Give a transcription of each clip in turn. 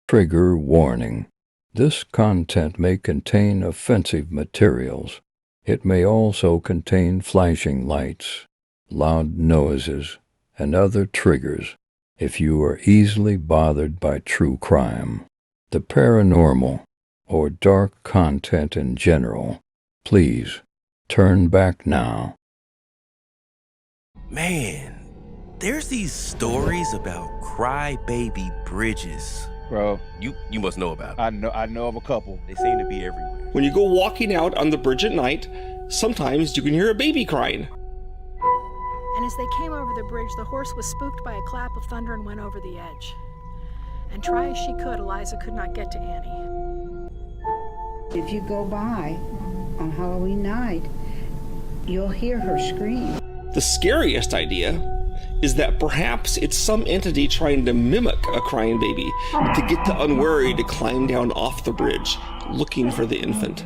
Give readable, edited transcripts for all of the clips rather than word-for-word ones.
Trigger warning. This content may contain offensive materials. It may also contain flashing lights, loud noises, and other triggers if you are easily bothered by true crime, the paranormal, or dark content in general. Please turn back now. Man, there's these stories about crybaby bridges. Bro, You must know about it. I know of a couple. They seem to be everywhere. When you go walking out on the bridge at night, sometimes you can hear a baby crying. And as they came over the bridge, the horse was spooked by a clap of thunder and went over the edge. And try as she could, Eliza could not get to Annie. If you go by on Halloween night, you'll hear her scream. The scariest idea is that perhaps it's some entity trying to mimic a crying baby to get the unwary to climb down off the bridge, looking for the infant.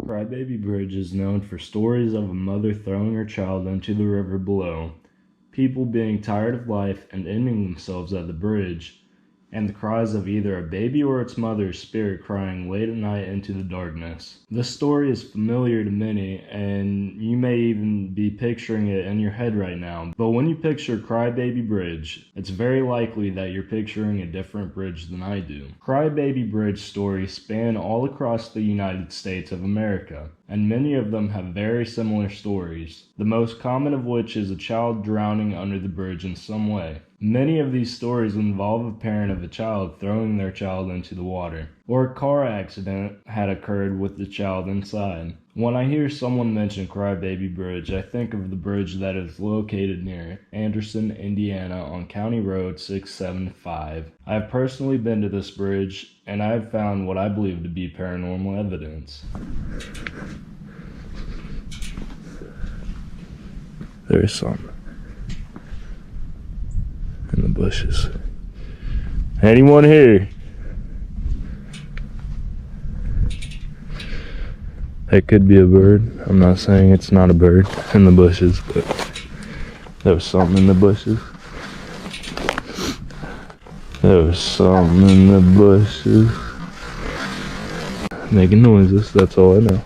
Crybaby Bridge is known for stories of a mother throwing her child into the river below, people being tired of life and ending themselves at the bridge, and the cries of either a baby or its mother's spirit crying late at night into the darkness. This story is familiar to many, and you may even be picturing it in your head right now. But when you picture Crybaby Bridge, it's very likely that you're picturing a different bridge than I do. Crybaby Bridge stories span all across the United States of America, and many of them have very similar stories, the most common of which is a child drowning under the bridge in some way. Many of these stories involve a parent of a child throwing their child into the water, or a car accident had occurred with the child inside. When I hear someone mention Crybaby Bridge, I think of the bridge that is located near Anderson, Indiana on County Road 675. I have personally been to this bridge, and I have found what I believe to be paranormal evidence. There's some in the bushes. Anyone here? That could be a bird. I'm not saying it's not a bird in the bushes, but there was something in the bushes. There was something in the bushes. Making noises, that's all I know.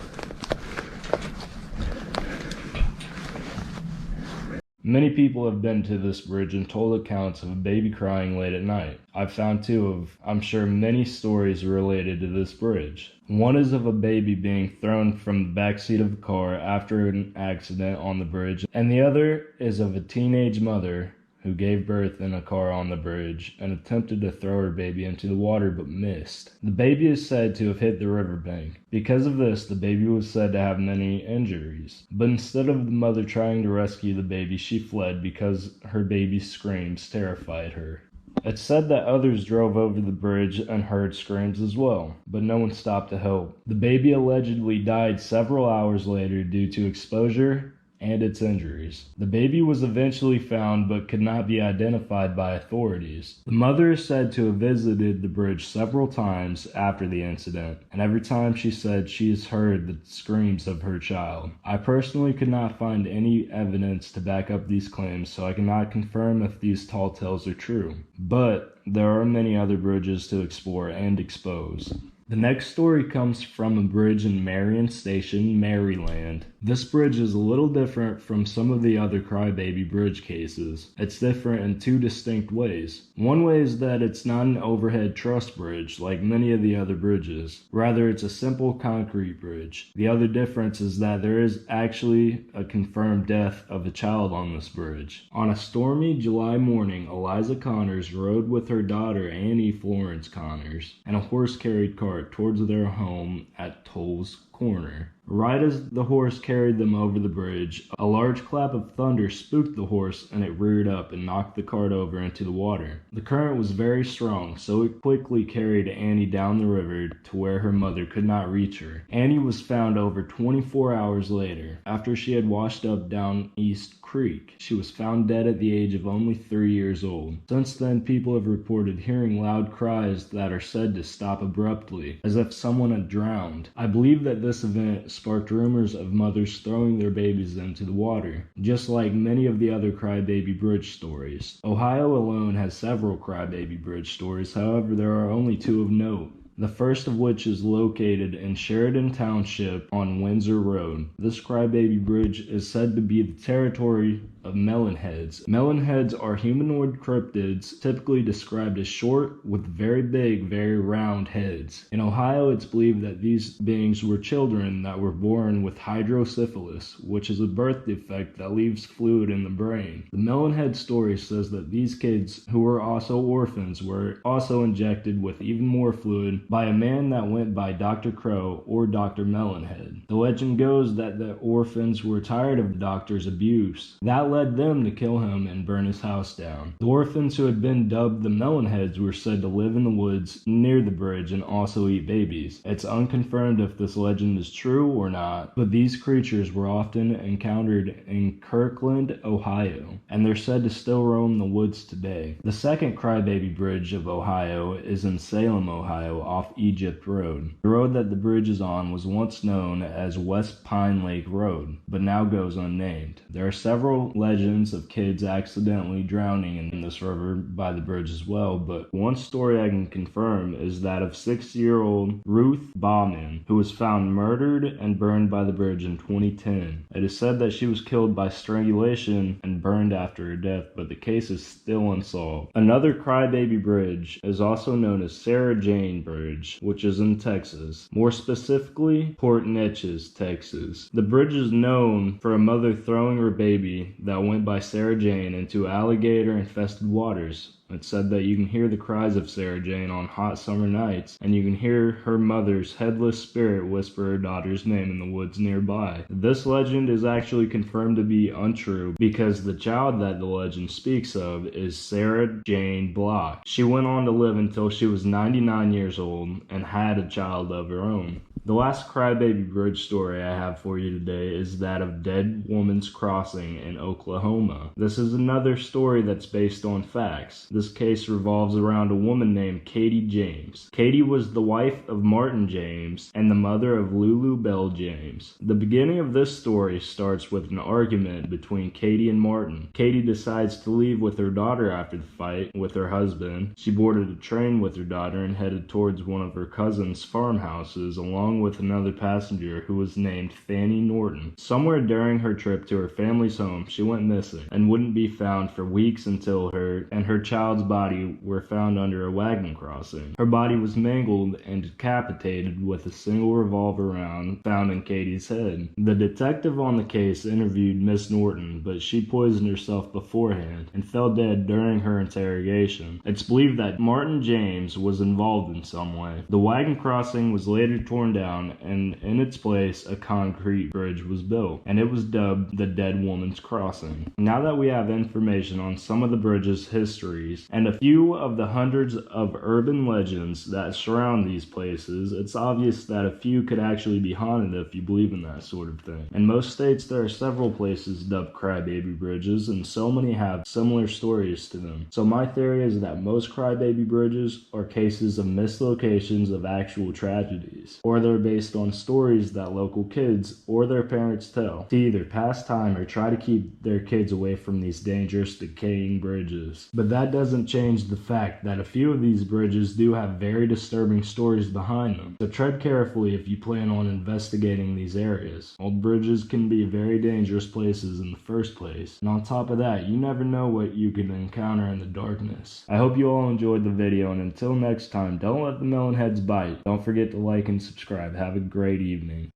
Many people have been to this bridge and told accounts of a baby crying late at night. I've found two of, I'm sure, many stories related to this bridge. One is of a baby being thrown from the backseat of a car after an accident on the bridge, and the other is of a teenage mother who gave birth in a car on the bridge and attempted to throw her baby into the water but missed. The baby is said to have hit the riverbank. Because of this, the baby was said to have many injuries. But instead of the mother trying to rescue the baby, she fled because her baby's screams terrified her. It's said that others drove over the bridge and heard screams as well, but no one stopped to help. The baby allegedly died several hours later due to exposure and its injuries. The baby was eventually found but could not be identified by authorities. The mother is said to have visited the bridge several times after the incident, and every time she said she has heard the screams of her child. I personally could not find any evidence to back up these claims, so I cannot confirm if these tall tales are true. But there are many other bridges to explore and expose. The next story comes from a bridge in Marion Station, Maryland. This bridge is a little different from some of the other Crybaby Bridge cases. It's different in two distinct ways. One way is that it's not an overhead truss bridge like many of the other bridges. Rather, it's a simple concrete bridge. The other difference is that there is actually a confirmed death of a child on this bridge. On a stormy July morning, Eliza Connors rode with her daughter Annie Florence Connors and a horse-carried cart towards their home at Toll's Corner. Right as the horse carried them over the bridge, a large clap of thunder spooked the horse and it reared up and knocked the cart over into the water. The current was very strong, so it quickly carried Annie down the river to where her mother could not reach her. Annie was found over 24 hours later, after she had washed up down East Creek. She was found dead at the age of only 3 years old. Since then, people have reported hearing loud cries that are said to stop abruptly, as if someone had drowned. I believe that this this event sparked rumors of mothers throwing their babies into the water, just like many of the other crybaby bridge stories. Ohio alone has several crybaby bridge stories, however there are only 2 of note. The first of which is located in Sheridan Township on Windsor Road. This crybaby bridge is said to be the territory of melonheads. Melonheads are humanoid cryptids typically described as short with very big, very round heads. In Ohio, it's believed that these beings were children that were born with hydrocephalus, which is a birth defect that leaves fluid in the brain. The melonhead story says that these kids, who were also orphans, were also injected with even more fluid by a man that went by Dr. Crow or Dr. Melonhead. The legend goes that the orphans were tired of the doctor's abuse. That led them to kill him and burn his house down. The orphans who had been dubbed the Melonheads were said to live in the woods near the bridge and also eat babies. It's unconfirmed if this legend is true or not, but these creatures were often encountered in Kirkland, Ohio, and they're said to still roam the woods today. The second crybaby bridge of Ohio is in Salem, Ohio, off Egypt Road. The road that the bridge is on was once known as West Pine Lake Road, but now goes unnamed. There are several legends of kids accidentally drowning in this river by the bridge as well, but one story I can confirm is that of 6-year-old Ruth Bauman, who was found murdered and burned by the bridge in 2010. It is said that she was killed by strangulation and burned after her death, but the case is still unsolved. Another crybaby bridge is also known as Sarah Jane Bridge, which is in Texas, more specifically Port Neches, Texas. The bridge is known for a mother throwing her baby that went by Sarah Jane into alligator-infested waters. It's said that you can hear the cries of Sarah Jane on hot summer nights, and you can hear her mother's headless spirit whisper her daughter's name in the woods nearby. This legend is actually confirmed to be untrue because the child that the legend speaks of is Sarah Jane Block. She went on to live until she was 99 years old and had a child of her own. The last crybaby bridge story I have for you today is that of Dead Woman's Crossing in Oklahoma. This is another story that's based on facts. This case revolves around a woman named Katie James. Katie was the wife of Martin James and the mother of Lulu Bell James. The beginning of this story starts with an argument between Katie and Martin. Katie decides to leave with her daughter after the fight with her husband. She boarded a train with her daughter and headed towards one of her cousin's farmhouses along with another passenger who was named Fanny Norton. Somewhere during her trip to her family's home, she went missing and wouldn't be found for weeks until her and her child's body were found under a wagon crossing. Her body was mangled and decapitated with a single revolver round found in Katie's head. The detective on the case interviewed Miss Norton, but she poisoned herself beforehand and fell dead during her interrogation. It's believed that Martin James was involved in some way. The wagon crossing was later torn down, and in its place a concrete bridge was built, and it was dubbed the Dead Woman's Crossing. Now that we have information on some of the bridge's histories and a few of the hundreds of urban legends that surround these places, it's obvious that a few could actually be haunted if you believe in that sort of thing. In most states there are several places dubbed crybaby bridges, and so many have similar stories to them. So my theory is that most crybaby bridges are cases of mislocations of actual tragedies, or they're based on stories that local kids or their parents tell to either pass time or try to keep their kids away from these dangerous, decaying bridges. But that doesn't change the fact that a few of these bridges do have very disturbing stories behind them. So tread carefully if you plan on investigating these areas. Old bridges can be very dangerous places in the first place, and on top of that, you never know what you can encounter in the darkness. I hope you all enjoyed the video, and until next time, don't let the melonheads bite. Don't forget to like and subscribe. Have a great evening.